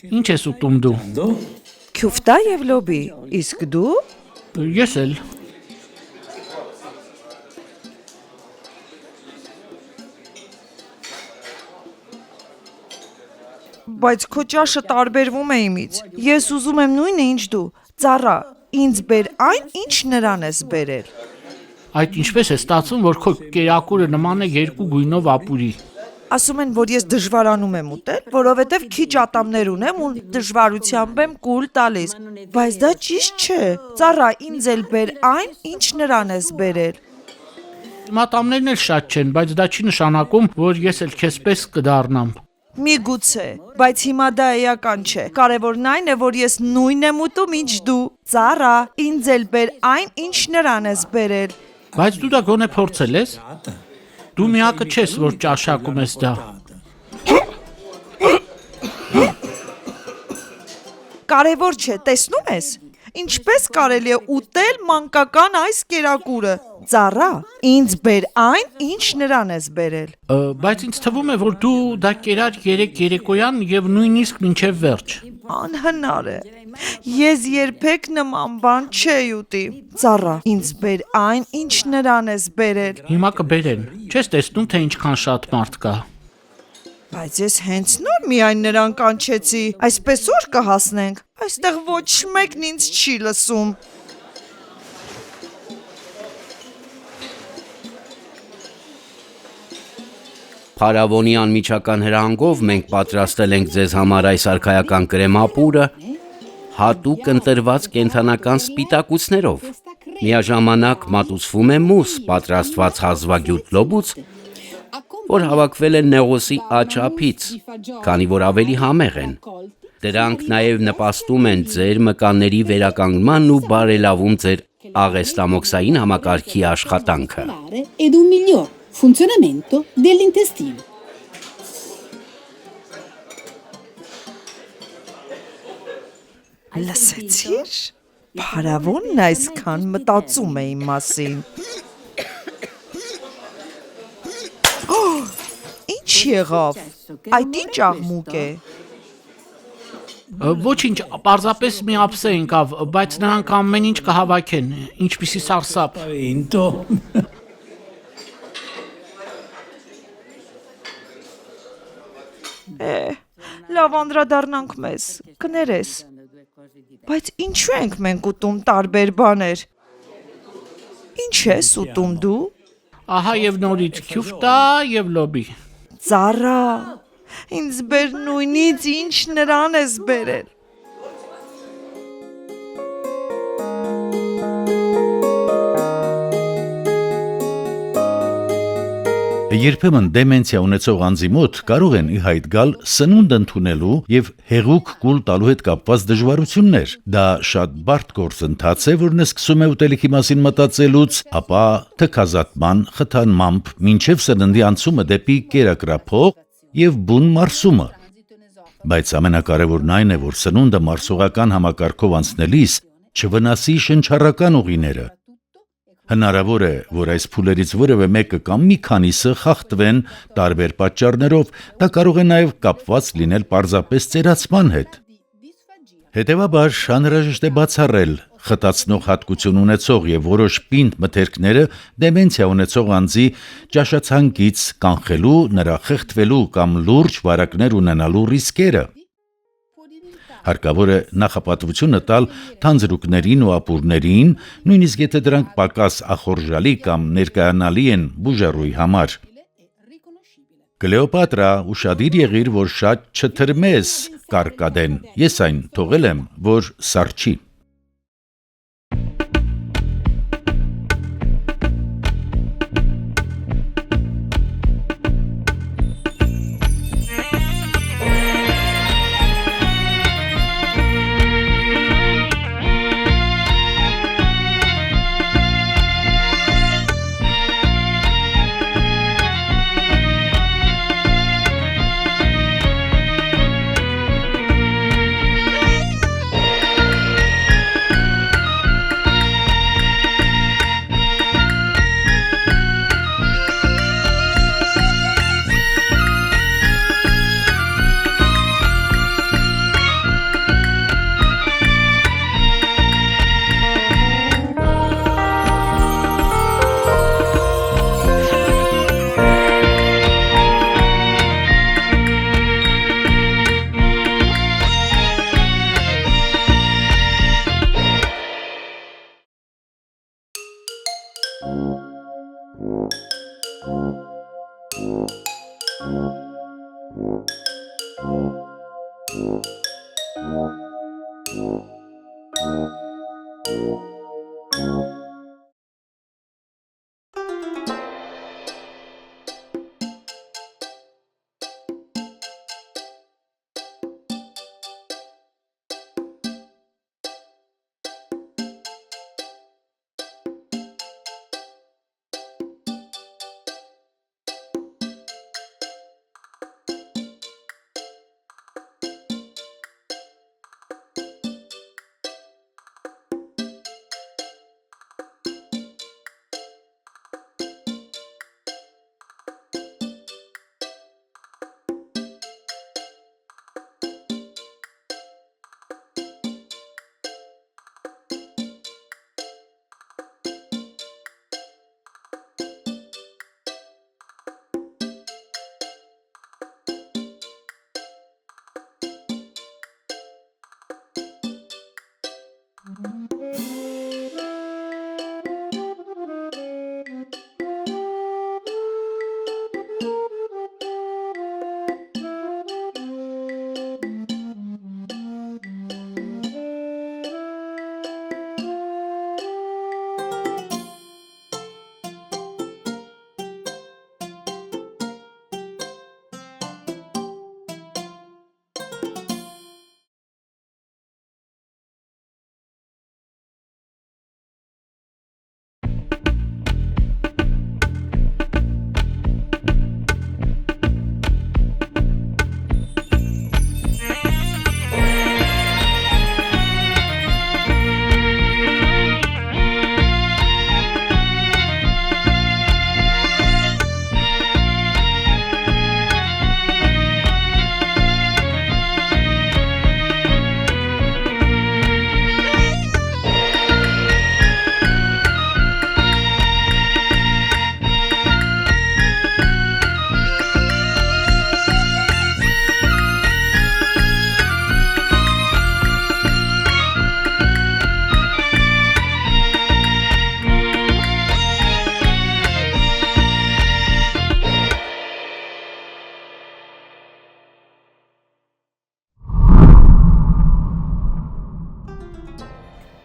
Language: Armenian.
Ինչ ես ուտում դու։ Քյուֆտա եւ լոբի, իսկ դու? Ես էլ։ Բայց քո ճաշը տարբերվում է իմից։ Ես ուզում եմ նույնը ինչ դու։ Ծառա, ինձ բեր այն, ինչ նրան ես բերել։ Այդ ինչպես է ստացվում, որ քո կերակուրը նման է երկու գույնով ապուրի։ Ասում են, որ ես դժվարանում եմ ուտել, որովհետև քիչ ատամներ ունեմ ու դժվարությամբ եմ կուլ տալիս։ Բայց դա ճիշտ չէ։ Ծառա, ինձ էլ բեր այն, ինչ նրան ես բերել։ Ատամներն էլ շատ չեն, բայց դա չի նշանակում, որ ես էլ քեզ պես կդառնամ։ Միգուցե, բայց հիմա դա էական չէ։ Կարևորն այն է, որ ես նույնն եմ ուտում, ինչ դու։ Ծառա, ինձ էլ բեր այն, ինչ նրան ես բերել։ Բայց դու դա գոնե փորձել ես։ Դու միակը չես, որ ճաշակում ես դա։ Կարևոր չէ, տեսնում ես։ Ինչպես կարելի է ուտել մանկական այս կերակուրը։ Ծառա, ինձ բեր այն, ինչ նրան ես բերել։ Բայց ինձ թվում է, որ դու դա կերար 3 երեկոյան եւ նույնիսկ մինչեւ վերջ։ Անհնար է։ Ես երբեք նման բան չէի ուտի։ Ծառա, ինձ բեր այն, ինչ նրան ես բերել։ Հիմա կբերեն։ Չես տեսնում, թե ինչքան շատ մարդ կա։ Բայց ես հենց նոր միայն նրան կանչեցի։ Այսպես որ կհասնենք։ Այստեղ ոչ մեկն ինձ չի լսում։ Փարավոնի անմիջական հրահանգով մենք պատրաստել ենք ձեզ համար այս արքայական կրեմապուրը հատուկ ընտրված կենդանական սպիտակուցներով։ Միաժամանակ մատուցվում է մուս պատրաստված հազվագյուտ լոբուց, որ հավաքվել է նեղոսի աչափից, քանի որ ավելի համեղ են։ Դրանք նաև նպաստում են ձեր մկանների վերականգնման ու բարելավում ձեր աղեստամոքսային համակարգի աշխատանքը։ Ed un miglior funzionamento dell'intestino. Լսեցի՞ր։ Փարավոնն այսքան մտածում է իմ մասին։ Ինչ եղավ։ Այդ ինչ աղմուկ է։ Ոչինչ, պարզապես մի ափսե եկավ, բայց նրանք ամեն ինչ կհավաքեն, ինչպիսի սարսափ։ Լավ անդրադառնանք մեզ, կներես։ Բայց ինչու ենք մենք ուտում տարբեր բաներ։ Ինչ ես ուտում դու։ Ահա եւ նորից քյուֆտա եւ լոբի։ Ծառա, ինձ բեր նույնից ինչ նրան ես բերել։ Երբեմն դեմենցիա ունեցող անձի մոտ կարող են ի հայտ գալ սնունդ ընդունելու եւ հեղուկ կուլ տալու հետ կապված դժվարություններ։ Դա շատ բարդ գործընթաց է, որն սկսում է ուտելիքի մասին մտածելուց, ապա թքազատման, խթանմամբ, մինչև սննդի անցումը դեպի կերակրափող եւ բուն մարսումը։ Բայց ամենակարևորն այն է, որ սնունդը մարսողական համակարգով անցնելիս չվնասի շնչառական ուղիները։ Հնարավոր է, որ այս փուլերից որևէ մեկը կամ մի քանիսը խախտվեն տարբեր պատճառներով, դա կարող է նաև կապված լինել պարզապես ծերացման հետ։ Հետևաբար անհրաժեշտ է բացառել խտացնող հատկություն ունեցող եւ որոշ պինդ մթերքները դեմենցիա ունեցող անձի ճաշացանկից կանխելու, նրա խեղդվելու կամ լուրջ վարակներ ունենալու ռիսկերը։ Հարկավոր է նախապատվությունը տալ թանձրուկներին ու ապուրներին, նույնիսկ եթե դրանք պակաս ախորժալի կամ ներկայանալի են բուժառուի համար։ Կլեոպատրա, ուշադիր եղիր, որ շատ չթրմես կարկադեն, ես այն թողել եմ, որ սառչի։